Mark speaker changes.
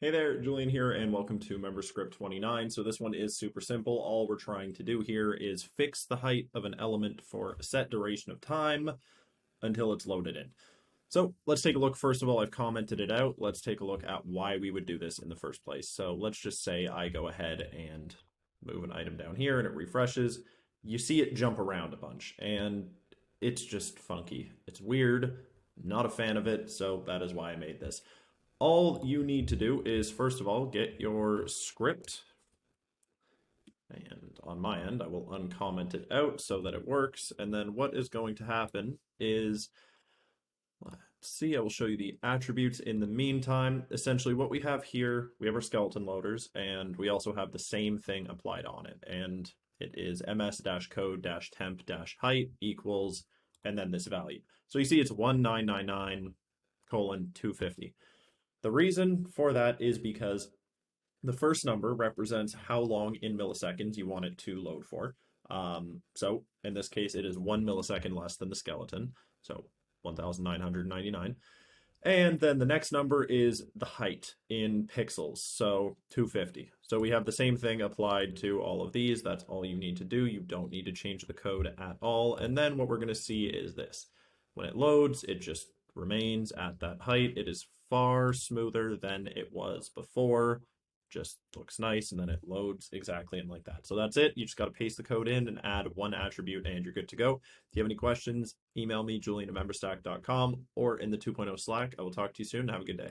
Speaker 1: Hey there, Julian here, and welcome to MemberScript 29. So this one is super simple. All we're trying to do here is fix the height of an element for a set duration of time until it's loaded in. So let's take a look. First of all, I've commented it out. Let's take a look at why we would do this in the first place. So let's just say I go ahead and move an item down here and it refreshes. You see it jump around a bunch, and it's just funky. It's weird. Not a fan of it, so that is why I made this. All you need to do is, first of all, get your script. And on my end, I will uncomment it out so that it works. And then what is going to happen is, let's see, I will show you the attributes in the meantime. Essentially what we have here, we have our skeleton loaders, and we also have the same thing applied on it. And it is ms-code-temp-height equals, and then this value. So you see it's 1999 colon 250. The reason for that is because the first number represents how long in milliseconds you want it to load for. So in this case, it is 1 millisecond less than the skeleton, so 1999. And then the next number is the height in pixels, so 250. So we have the same thing applied to all of these. That's all you need to do. You don't need to change the code at all. And then what we're going to see is this. When it loads, it just remains at that height. It is far smoother than it was before. Just looks nice, and then it loads exactly and like that. So that's it. You just got to paste the code in and add one attribute, and you're good to go. If you have any questions, email me, julian@memberstack.com, or in the 2.0 Slack. I will talk to you soon. Have a good day.